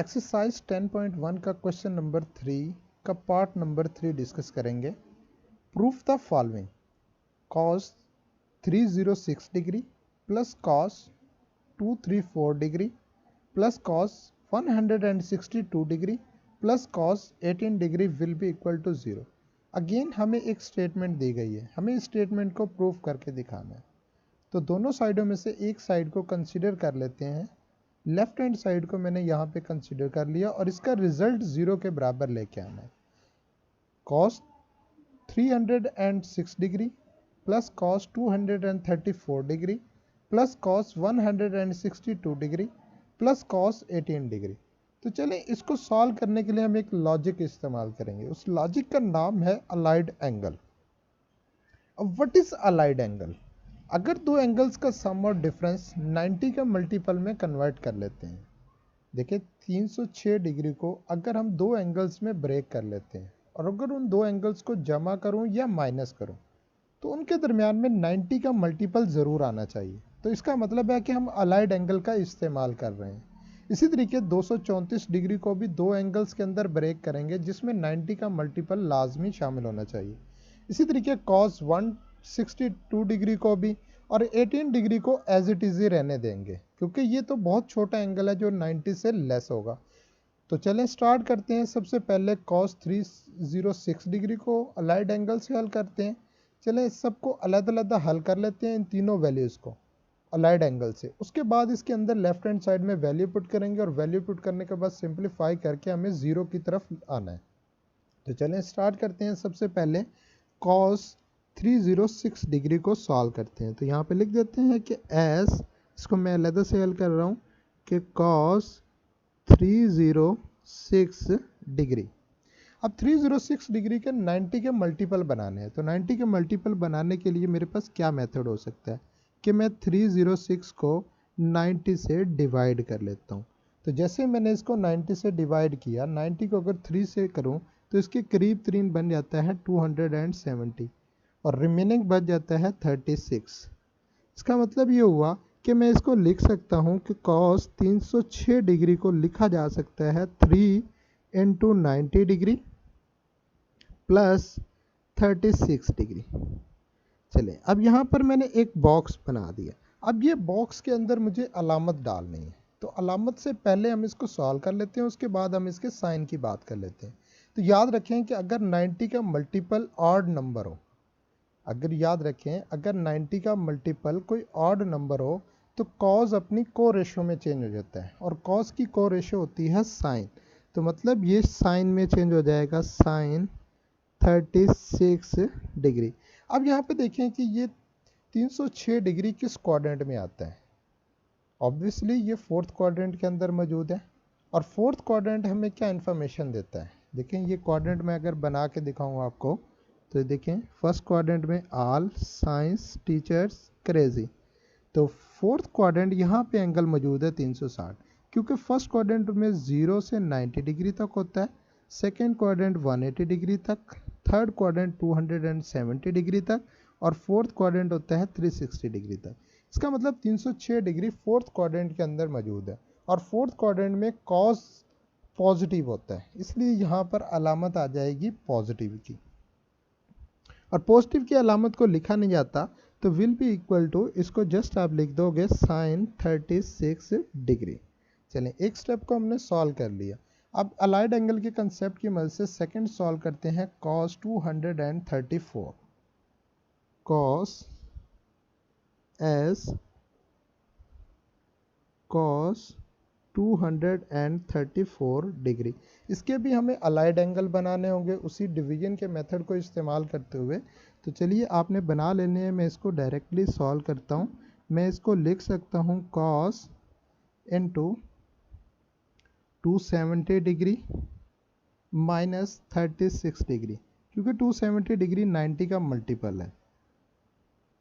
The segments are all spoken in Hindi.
एक्सरसाइज 10.1 का क्वेश्चन नंबर 3 का पार्ट नंबर 3 डिस्कस करेंगे। Proof the following: cos 306 degree plus cos 234 degree plus cos 162 degree plus cos 18 degree will be equal to 0। Again हमें एक स्टेटमेंट दी गई है, हमें इस स्टेटमेंट को प्रूफ करके दिखाना है। तो दोनों साइडों में से एक साइड को कंसीडर कर लेते हैं। लेफ्ट हैंड साइड को मैंने यहाँ पे कंसीडर कर लिया और इसका रिजल्ट 0 के बराबर लेके आना है। Cos 306 degree plus cos 234 degree plus cos 162 degree plus cos 18 degree. तो चलें इसको सॉल्व करने के लिए हम एक लॉजिक इस्तेमाल करेंगे। उस लॉजिक का नाम है अलाइड एंगल। अब व्हाट इज अलाइड एंगल? अगर दो एंगल्स का सम और डिफरेंस 90 का मल्टीपल में कन्वर्ट कर लेते हैं। देखिए 306 डिग्री को अगर हम दो एंगल्स में ब्रेक कर लेते हैं और अगर उन दो एंगल्स को जमा करूं या माइनस करूं तो उनके दरमियान में 90 का मल्टीपल ज़रूर आना चाहिए। तो इसका मतलब है कि हम अलाइड एंगल का इस्तेमाल कर रहे हैं। इसी तरीके 234 डिग्री को भी दो एंगल्स के अंदर ब्रेक करेंगे जिसमें 90 का मल्टीपल लाजमी शामिल होना चाहिए। इसी तरीके कॉस 162 डिग्री को भी और 18 डिग्री को एज इट इज़ ही रहने देंगे क्योंकि ये तो बहुत छोटा एंगल है जो 90 से लेस होगा। तो चलें स्टार्ट करते हैं। सबसे पहले cos 306 डिग्री को अलाइड एंगल से हल करते हैं। चलें इस सबको अलग अलग हल कर लेते हैं, इन तीनों वैल्यूज़ को अलाइड एंगल से। उसके बाद इसके अंदर लेफ्ट हैंड साइड में वैल्यू पुट करेंगे और वैल्यू पुट करने के बाद सिंप्लीफाई करके हमें 0 की तरफ आना है। तो चलें स्टार्ट करते हैं। सबसे पहले cos 306 डिग्री को सॉल्व करते हैं। तो यहाँ पे लिख देते हैं कि एस, इसको मैं अलग से हल कर रहा हूँ कि cos 306 डिग्री। अब 306 डिग्री के 90 के मल्टीपल बनाने हैं। तो 90 के मल्टीपल बनाने के लिए मेरे पास क्या मेथड हो सकता है कि मैं 306 को 90 से डिवाइड कर लेता हूँ। तो जैसे मैंने इसको 90 से डिवाइड किया, 90 को अगर 3 से करूँ तो इसके करीब 3 बन जाता है 270 और रिमेनिंग बच जाता है 36। इसका मतलब ये हुआ कि मैं इसको लिख सकता हूँ कि cos 306 डिग्री को लिखा जा सकता है 3 इंटू 90 डिग्री प्लस 36 डिग्री। चलिए अब यहाँ पर मैंने एक बॉक्स बना दिया। अब ये बॉक्स के अंदर मुझे अलामत डालनी है। तो अलामत से पहले हम इसको सॉल्व कर लेते हैं, उसके बाद हम इसके साइन की बात कर लेते हैं। तो याद रखें कि अगर 90 का मल्टीपल ऑड नंबर हो, अगर याद रखें अगर 90 का मल्टीपल कोई ऑड नंबर हो तो कॉज अपनी को रेशो में चेंज हो जाता है और कॉज की को रेशो होती है साइन। तो मतलब ये साइन में चेंज हो जाएगा, साइन 36 डिग्री। अब यहाँ पे देखें कि ये 306 डिग्री किस क्वाड्रेंट में आता है। ऑब्वियसली ये फोर्थ क्वाड्रेंट के अंदर मौजूद है और फोर्थ क्वाड्रेंट हमें क्या इन्फॉर्मेशन देता है। देखें ये क्वाड्रेंट में अगर बना के दिखाऊँ आपको तो देखें फर्स्ट क्वाड्रेंट में ऑल साइंस टीचर्स क्रेजी। तो फोर्थ क्वाड्रेंट यहाँ पे एंगल मौजूद है 360 क्योंकि फर्स्ट क्वाड्रेंट में 0 से 90 डिग्री तक होता है, सेकेंड क्वाड्रेंट 180 डिग्री तक, थर्ड क्वाड्रेंट 270 डिग्री तक और फोर्थ क्वाड्रेंट होता है 360 डिग्री तक। इसका मतलब 306 डिग्री फोर्थ क्वाड्रेंट के अंदर मौजूद है और फोर्थ क्वाड्रेंट में कॉस पॉजिटिव होता है, इसलिए यहाँ पर अलामत आ जाएगी पॉजिटिव की। और पॉजिटिव की अलामत को लिखा नहीं जाता तो विल बी इक्वल टू, इसको जस्ट आप लिख दोगे साइन 36 डिग्री। चलें एक स्टेप को हमने सॉल्व कर लिया। अब अलाइड एंगल के कंसेप्ट की मदद से सेकंड सॉल्व करते हैं। cos 234 cos s cos 234 degree. इसके भी हमें अलाइड एंगल बनाने होंगे उसी डिवीजन के मेथड को इस्तेमाल करते हुए। तो चलिए आपने बना लेने हैं, मैं इसको डायरेक्टली सॉल्व करता हूँ। मैं इसको लिख सकता हूँ cos into 270 degree minus 36 degree, क्योंकि 270 डिग्री 90 का मल्टीपल है।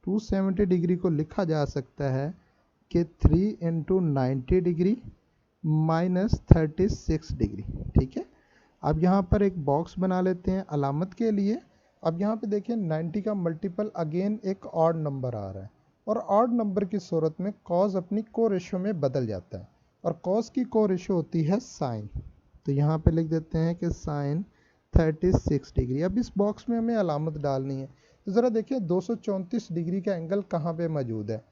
270 डिग्री को लिखा जा सकता है कि 3 इंटू 90 डिग्री माइनस 36 डिग्री। ठीक है, अब यहाँ पर एक बॉक्स बना लेते हैं अलामत के लिए। अब यहाँ पे देखिए 90 का मल्टीपल अगेन एक ऑड नंबर आ रहा है और ऑड नंबर की सूरत में कॉज अपनी को रेशो में बदल जाता है। और कॉस की को रेशो होती है साइन, तो यहाँ पे लिख देते हैं कि साइन 36 डिग्री। अब इस बॉक्स में हमें अलामत डालनी है, तो ज़रा देखिए 234 डिग्री का एंगल कहाँ पे मौजूद है।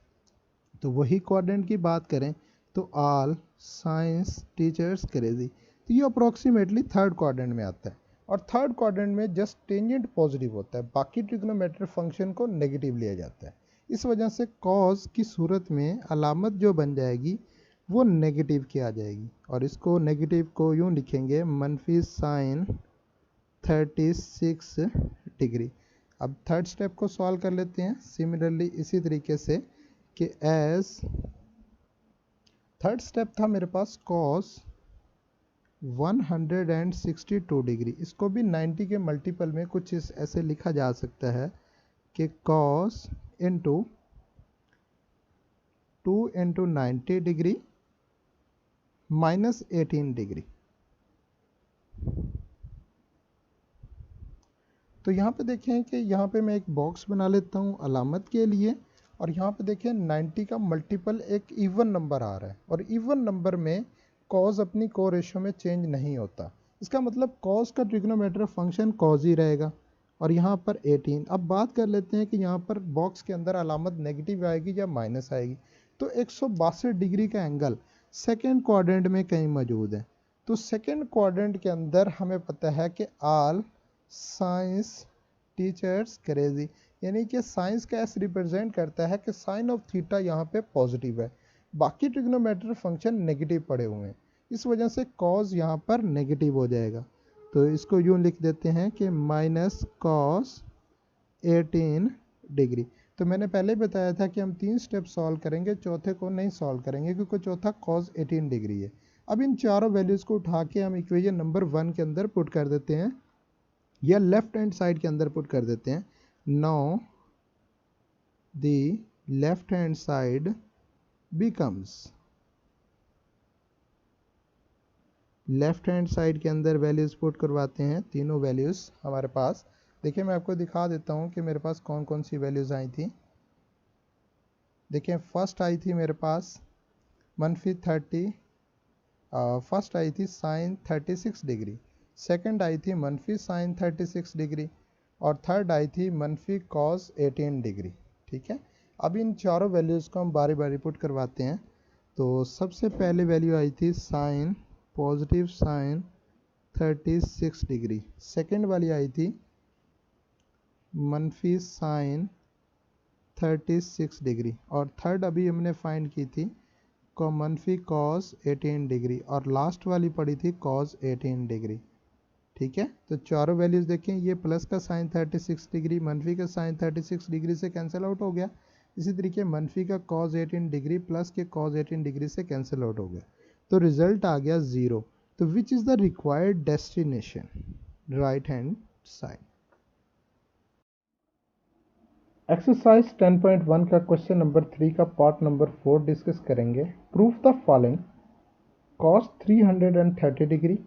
तो वही क्वाड्रेंट की बात करें तो ऑल साइंस टीचर्स क्रेजी, तो ये अप्रोक्सीमेटली थर्ड क्वाड्रेंट में आता है, और थर्ड क्वाड्रेंट में जस्ट टेंजेंट पॉजिटिव होता है, बाकी ट्रिग्नोमेट्रिक फंक्शन को नेगेटिव लिया जाता है। इस वजह से कॉस की सूरत में अलामत जो बन जाएगी वो नेगेटिव की आ जाएगी, और इसको नेगेटिव को यूँ लिखेंगे मनफी साइन 36 डिग्री। अब थर्ड स्टेप को सॉल्व कर लेते हैं सिमिलरली इसी तरीके से कि एज थर्ड स्टेप था मेरे पास कॉस 162 डिग्री, इसको भी 90 के मल्टीपल में कुछ ऐसे लिखा जा सकता है कि cos into 2 into 90 degree minus 18 degree. तो यहाँ पे देखें कि यहाँ पे मैं एक बॉक्स बना लेता हूँ अलामत के लिए, और यहाँ पे देखें 90 का मल्टीपल एक इवन नंबर आ रहा है, और इवन नंबर में कॉज अपनी को रेशो में चेंज नहीं होता। इसका मतलब कॉज का ट्रिग्नोमेट्रिक फंक्शन कॉज ही रहेगा, और यहाँ पर 18। अब बात कर लेते हैं कि यहाँ पर बॉक्स के अंदर अलामत नेगेटिव आएगी या माइनस आएगी। तो 162 डिग्री का एंगल सेकेंड क्वाड्रेंट में कहीं मौजूद है, तो सेकेंड क्वाड्रेंट के अंदर हमें पता है कि ऑल साइंस टीचर्स क्रेजी, यानी कि साइंस का एस रिप्रेजेंट करता है कि साइन ऑफ थीटा यहाँ पे पॉजिटिव है, बाकी ट्रिग्नोमेट्रिक फंक्शन नेगेटिव पड़े हुए हैं, इस वजह से कॉज यहाँ पर नेगेटिव हो जाएगा। तो इसको यूँ लिख देते हैं कि माइनस कॉस 18 डिग्री। तो मैंने पहले बताया था कि हम 3 स्टेप सॉल्व करेंगे, चौथे को नहीं सॉल्व करेंगे क्योंकि चौथा कॉस 18 डिग्री है। अब इन चारों वैल्यूज़ को उठा के हम इक्वेशन नंबर 1 के अंदर पुट कर देते हैं, या लेफ्ट हैंड साइड के अंदर पुट कर देते हैं। Now the left hand side becomes, left hand side के अंदर वैल्यूज पुट करवाते हैं, तीनों वैल्यूज हमारे पास। देखिए मैं आपको दिखा देता हूं कि मेरे पास कौन कौन सी वैल्यूज आई थी। देखिए फर्स्ट आई थी मेरे पास मनफी 30, फर्स्ट आई थी साइन 36 डिग्री, सेकंड आई थी मनफी साइन 36 डिग्री, और थर्ड आई थी मनफी कॉस 18 डिग्री। ठीक है, अब इन चारों वैल्यूज़ को हम बारी बारी पुट करवाते हैं। तो सबसे पहले वैल्यू आई थी sine positive sine 36 degree, second वाली आई थी मनफी साइन 36 डिग्री, और थर्ड अभी हमने फाइंड की थी को मनफी कॉस 18 डिग्री, और लास्ट वाली पड़ी थी कॉस 18 डिग्री। ठीक है, तो चारों वैल्यूज देखें, ये प्लस का साइन 36 डिग्री मनफी का साइन 36 डिग्री से कैंसिल आउट हो गया, इसी तरीके मनफी का कॉस 18 डिग्री प्लस के कॉस 18 डिग्री से कैंसिल आउट हो गया, तो रिजल्ट आ गया 0। तो विच is the required destination, right hand side. Exercise 10.1 का क्वेश्चन नंबर 3 का पार्ट नंबर 4 डिस्कस करेंगे। Proof the following, cos 330 degree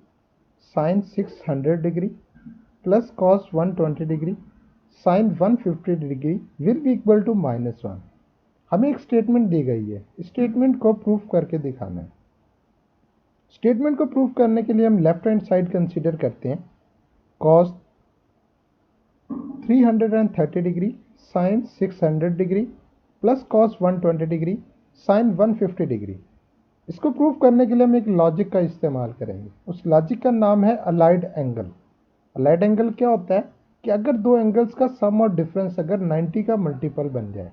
sine 600 degree plus cos 120 degree sine 150 degree will be equal to -1। हमें एक स्टेटमेंट दी गई है, स्टेटमेंट को प्रूफ करके दिखाना है। स्टेटमेंट को प्रूफ करने के लिए हम लेफ्ट हैंड साइड कंसीडर करते हैं, cos 330 degree sine 600 degree plus cos 120 degree sine 150 degree. इसको प्रूफ करने के लिए हम एक लॉजिक का इस्तेमाल करेंगे, उस लॉजिक का नाम है अलाइड एंगल। अलाइड एंगल क्या होता है कि अगर दो एंगल्स का सम और डिफरेंस अगर 90 का मल्टीपल बन जाए,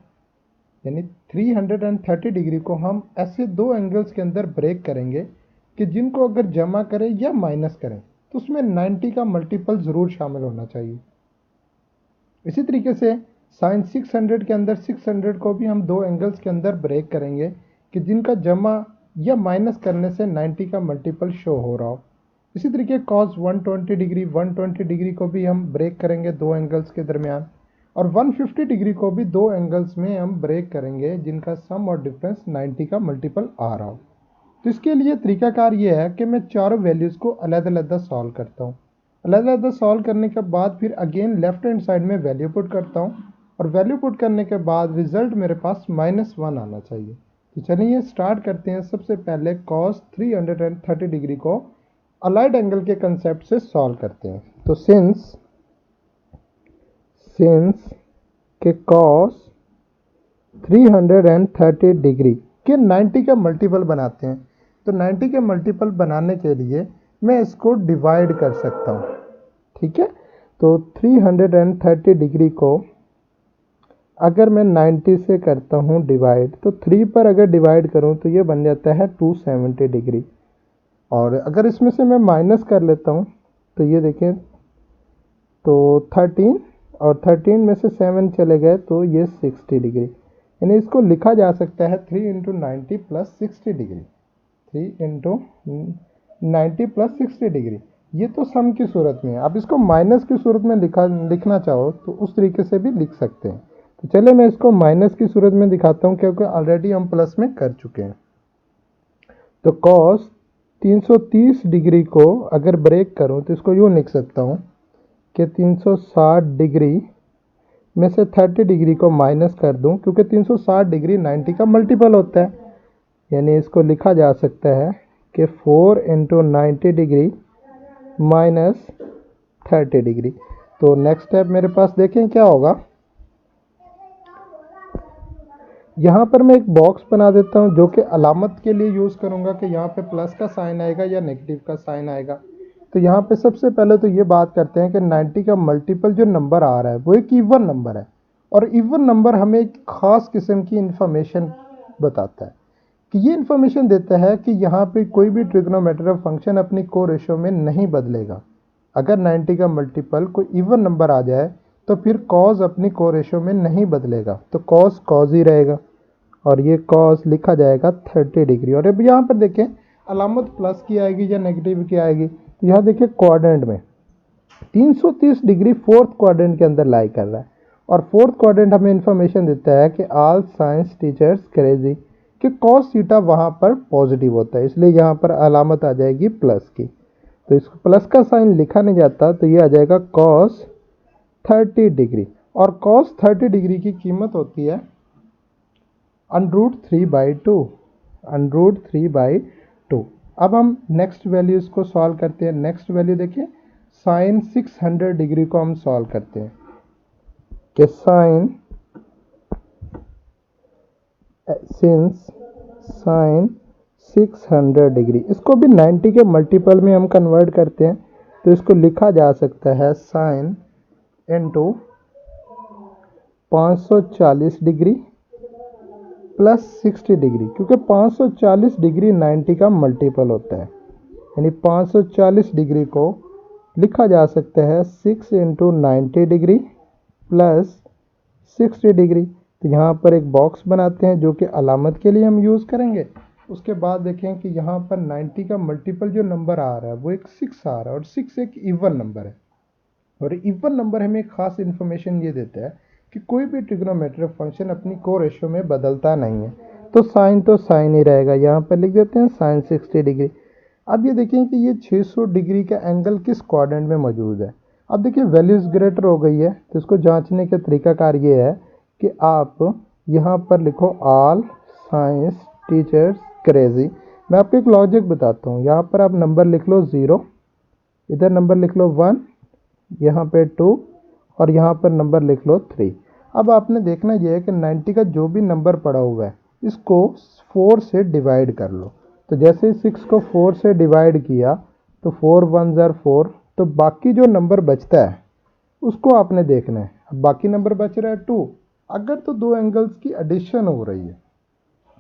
यानी 330 डिग्री को हम ऐसे दो एंगल्स के अंदर ब्रेक करेंगे कि जिनको अगर जमा करें या माइनस करें तो उसमें 90 का मल्टीपल ज़रूर शामिल होना चाहिए। इसी तरीके से साइन 600 के अंदर 600 को भी हम दो एंगल्स के अंदर ब्रेक करेंगे कि जिनका जमा या माइनस करने से 90 का मल्टीपल शो हो रहा हो। इसी तरीके कॉस 120 डिग्री को भी हम ब्रेक करेंगे दो एंगल्स के दरमियान, और 150 डिग्री को भी दो एंगल्स में हम ब्रेक करेंगे जिनका सम और डिफरेंस 90 का मल्टीपल आ रहा हो। तो इसके लिए तरीकाकार ये है कि मैं चारों वैल्यूज़ को अलग-अलग सॉल्व करता हूँ। अलग-अलग सॉल्व करने के बाद फिर अगेन लेफ्ट हैंड साइड में वैल्यू पुट करता हूँ, और वैल्यू पुट करने के बाद रिजल्ट मेरे पास -1 आना चाहिए। तो चलिए स्टार्ट करते हैं। सबसे पहले cos 330 डिग्री को अलाइड एंगल के कंसेप्ट से सॉल्व करते हैं। तो सिंस के cos 330 डिग्री के 90 का मल्टीपल बनाते हैं। तो 90 के मल्टीपल बनाने के लिए मैं इसको डिवाइड कर सकता हूँ, ठीक है। तो 330 डिग्री को अगर मैं 90 से करता हूँ डिवाइड, तो 3 पर अगर डिवाइड करूँ तो ये बन जाता है 270 डिग्री। और अगर इसमें से मैं माइनस कर लेता हूँ तो ये देखें, तो 13 और 13 में से 7 चले गए तो ये 60 डिग्री। यानी इसको लिखा जा सकता है 3 into 90 plus 60 degree. 3 into 90 plus 60 degree. ये तो सम की सूरत में है। आप इसको माइनस की सूरत में लिखना चाहो तो उस तरीके से भी लिख सकते हैं। तो चलिए मैं इसको माइनस की सूरत में दिखाता हूँ, क्योंकि ऑलरेडी हम प्लस में कर चुके हैं। तो cos 330 डिग्री को अगर ब्रेक करूँ तो इसको यूँ लिख सकता हूँ कि 360 डिग्री में से 30 डिग्री को माइनस कर दूं, क्योंकि 360 डिग्री 90 का मल्टीपल होता है। यानी इसको लिखा जा सकता है कि 4 इंटू 90 डिग्री माइनस 30 डिग्री। तो नेक्स्ट स्टेप मेरे पास देखें क्या होगा। यहाँ पर मैं एक बॉक्स बना देता हूँ जो कि अलामत के लिए यूज़ करूँगा कि यहाँ पे प्लस का साइन आएगा या नेगेटिव का साइन आएगा। तो यहाँ पे सबसे पहले तो ये बात करते हैं कि 90 का मल्टीपल जो नंबर आ रहा है वो एक इवन नंबर है, और इवन नंबर हमें एक ख़ास किस्म की इंफॉर्मेशन बताता है कि ये इंफॉर्मेशन देता है कि यहाँ पे कोई भी ट्रिग्नोमेट्री फंक्शन अपनी को रेशो में नहीं बदलेगा। अगर 90 का मल्टीपल कोई इवन नंबर आ जाए तो फिर कॉज अपनी को रेशो में नहीं बदलेगा, तो कॉज कॉज ही रहेगा और ये कॉस लिखा जाएगा 30 डिग्री। और अब यहाँ पर देखें अलामत प्लस की आएगी या नेगेटिव की आएगी। तो यहाँ देखिए क्वाड्रेंट में 330 डिग्री फोर्थ क्वाड्रेंट के अंदर लाई कर रहा है, और फोर्थ क्वाड्रेंट हमें इंफॉर्मेशन देता है कि ऑल साइंस टीचर्स क्रेजी कि कॉस थीटा वहाँ पर पॉजिटिव होता है, इसलिए यहाँ पर अलामत आ जाएगी प्लस की। तो इसको प्लस का साइन लिखा नहीं जाता, तो ये आ जाएगा कॉस 30 डिग्री। और कॉस 30 डिग्री की कीमत होती है √3/2। √3/2। अब हम नेक्स्ट वैल्यू इसको सॉल्व करते हैं। नेक्स्ट वैल्यू देखिए, साइन 600 डिग्री को हम सॉल्व करते हैं कि साइन सिंस साइन 600 डिग्री, इसको भी 90 के मल्टीपल में हम कन्वर्ट करते हैं। तो इसको लिखा जा सकता है sine into 540 degree plus 60 degree, क्योंकि 540 डिग्री 90 का मल्टीपल होता है। यानी 540 डिग्री को लिखा जा सकता है 6 इंटू 90 डिग्री प्लस 60 डिग्री। तो यहाँ पर एक बॉक्स बनाते हैं जो कि अलामत के लिए हम यूज़ करेंगे। उसके बाद देखें कि यहाँ पर 90 का मल्टीपल जो नंबर आ रहा है वो एक 6 आ रहा है, और 6 एक इवन नंबर है। और इवन नंबर हमें खास इन्फॉर्मेशन ये देता है कि कोई भी ट्रिग्नोमेट्रिक फंक्शन अपनी को रेशो में बदलता नहीं है। तो साइन ही रहेगा। यहाँ पर लिख देते हैं साइन 60 डिग्री। अब ये देखें कि ये 600 डिग्री का एंगल किस क्वाड्रेंट में मौजूद है। अब देखिए वैल्यूज ग्रेटर हो गई है, तो इसको जांचने का तरीकाकार ये है कि आप यहाँ पर लिखो ऑल साइंस टीचर्स क्रेजी। मैं आपको एक लॉजिक बताता हूँ। यहाँ पर आप नंबर लिख लो 0, इधर नंबर लिख लो 1, यहाँ पे 2, और यहाँ पर नंबर लिख लो 3। अब आपने देखना यह है कि 90 का जो भी नंबर पड़ा हुआ है इसको 4 से डिवाइड कर लो। तो जैसे 6 को 4 से डिवाइड किया तो 4 1 ज़र 4, तो बाकी जो नंबर बचता है उसको आपने देखना है। अब बाकी नंबर बच रहा है 2। अगर तो दो एंगल्स की एडिशन हो रही है,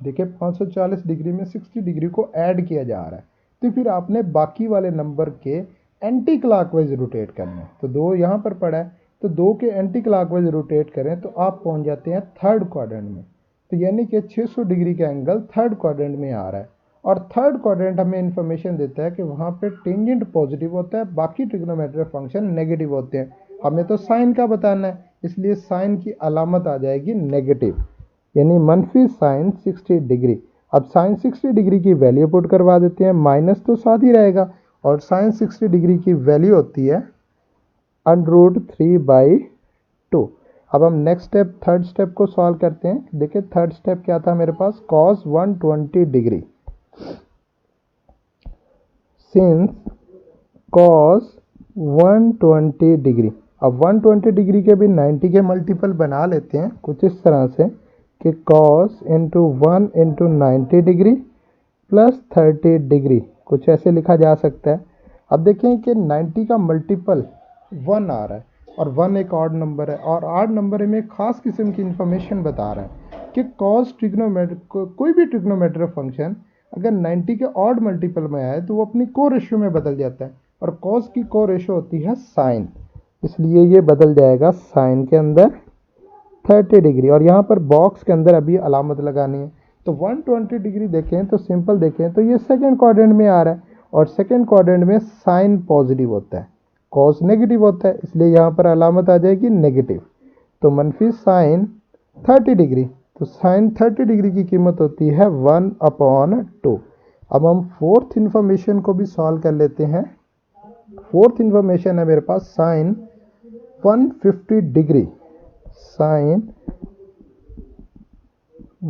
देखिए 540 डिग्री में 60 डिग्री को ऐड किया जा रहा है, तो फिर आपने बाकी वाले नंबर के एंटी क्लॉकवाइज रोटेट करना है। तो 2 यहाँ पर पड़ा है, तो 2 के एंटी क्लॉकवाइज रोटेट करें तो आप पहुँच जाते हैं थर्ड क्वाड्रेंट में। तो यानी कि 600 डिग्री का एंगल थर्ड क्वाड्रेंट में आ रहा है, और थर्ड क्वाड्रेंट हमें इन्फॉर्मेशन देता है कि वहाँ पे टेंजेंट पॉजिटिव होता है, बाकी ट्रिग्नोमेट्रिक फंक्शन नेगेटिव होते हैं। हमें तो साइन का बताना है, इसलिए साइन की अलामत आ जाएगी नेगेटिव, यानी मनफी साइन 60 डिग्री। अब साइन 60 डिग्री की वैल्यू पुट करवा देते हैं, माइनस तो साथ ही रहेगा, और साइन 60 डिग्री की वैल्यू होती है √3/2। अब हम नेक्स्ट स्टेप थर्ड स्टेप को सॉल्व करते हैं। देखिए थर्ड स्टेप क्या था मेरे पास, cos 120 degree. Since cos 120 degree, अब 120 डिग्री के भी 90 के मल्टीपल बना लेते हैं कुछ इस तरह से कि cos into 1 into 90 degree plus 30 degree, कुछ ऐसे लिखा जा सकता है। अब देखें कि 90 का मल्टीपल 1 आ रहा है और 1 एक ऑड नंबर है, और ऑड नंबर में खास किस्म की इंफॉर्मेशन बता रहा है कि cos कोई भी ट्रिग्नोमेट्री फंक्शन अगर 90 के ऑड मल्टीपल में आए तो वो अपनी को रेशियो में बदल जाता है, और cos की को रेशियो होती है साइन, इसलिए ये बदल जाएगा साइन के अंदर 30 डिग्री। और यहाँ पर बॉक्स के अंदर अभी अलामत लगानी है। तो 120 डिग्री देखें तो सिंपल देखें तो ये सेकंड क्वाड्रेंट में आ रहा है, और सेकंड क्वाड्रेंट में साइन पॉजिटिव होता है, कॉस नेगेटिव होता है, इसलिए यहाँ पर अलामत आ जाएगी नेगेटिव। तो मनफी साइन 30 डिग्री, तो साइन 30 डिग्री की कीमत होती है 1/2। अब हम फोर्थ इंफॉर्मेशन को भी सॉल्व कर लेते हैं। फोर्थ इंफॉर्मेशन है मेरे पास साइन 150 डिग्री, साइन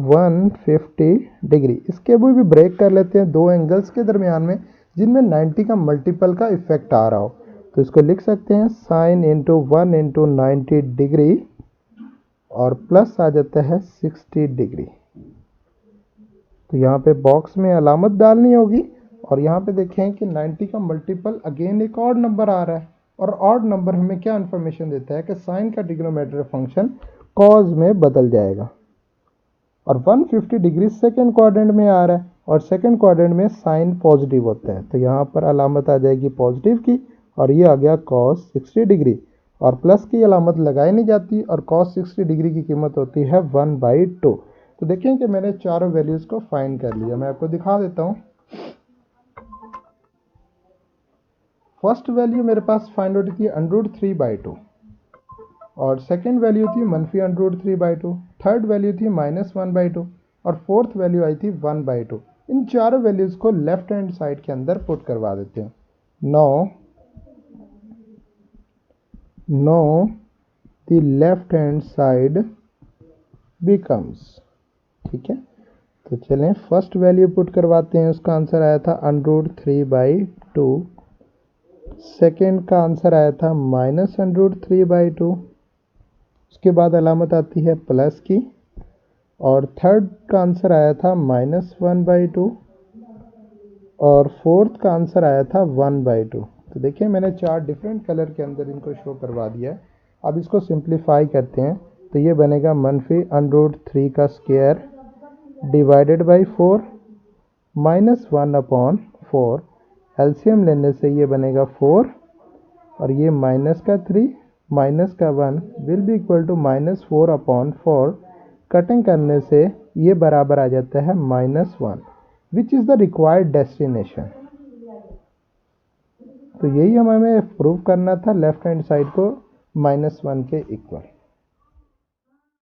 150 डिग्री। इसके भी ब्रेक कर लेते हैं दो एंगल्स के दरमियान में जिनमें 90 का मल्टीपल का इफेक्ट आ रहा हो। तो इसको लिख सकते हैं साइन इंटू 1 इंटू 90 डिग्री और प्लस आ जाता है 60 डिग्री। तो यहाँ पे बॉक्स में अलामत डालनी होगी, और यहाँ पे देखें कि 90 का मल्टीपल अगेन एक ऑड नंबर आ रहा है, और ऑड नंबर हमें क्या इन्फॉर्मेशन देता है कि साइन का ट्रिग्नोमेट्री फंक्शन कॉज में बदल जाएगा। और 150 डिग्री सेकेंड क्वाड्रेंट में आ रहा है, और सेकेंड क्वाड्रेंट में साइन पॉजिटिव होता है, तो यहाँ पर अलामत आ जाएगी पॉजिटिव की, और ये आ गया cos 60 डिग्री। और प्लस की अलामत लगाई नहीं जाती, और cos 60 डिग्री की कीमत होती है 1/2। तो देखें कि मैंने चारों वैल्यूज़ को फाइंड कर लिया, मैं आपको दिखा देता हूँ। फर्स्ट वैल्यू मेरे पास फाइंड होती थी √3/2, और सेकेंड वैल्यू थी मनफी √3/2, थर्ड वैल्यू थी -1/2, और फोर्थ वैल्यू आई थी 1/2। इन चारों वैल्यूज़ को लेफ्ट हैंड साइड के अंदर पुट करवा देते हैं। Know the left hand side becomes, ठीक है। तो चलें फर्स्ट वैल्यू पुट करवाते हैं, उसका आंसर आया था √3/2। सेकेंड का आंसर आया था -√3/2। उसके बाद अलामत आती है प्लस की, और थर्ड का आंसर आया था -1/2, और फोर्थ का आंसर आया था 1/2। तो देखिए मैंने चार डिफरेंट कलर के अंदर इनको शो करवा दिया है। अब इसको सिंप्लीफाई करते हैं, तो ये बनेगा मनफी √3 का स्क्वायर डिवाइडेड बाई 4 -1/4। एलसीएम लेने से ये बनेगा 4, और ये माइनस का 3 माइनस का 1 will be equal to -4/4। Cutting करने से ये बराबर आ जाता है -1, which is the required destination. तो यही हमें प्रूव करना था लेफ्ट हैंड साइड को -1 के इक्वल।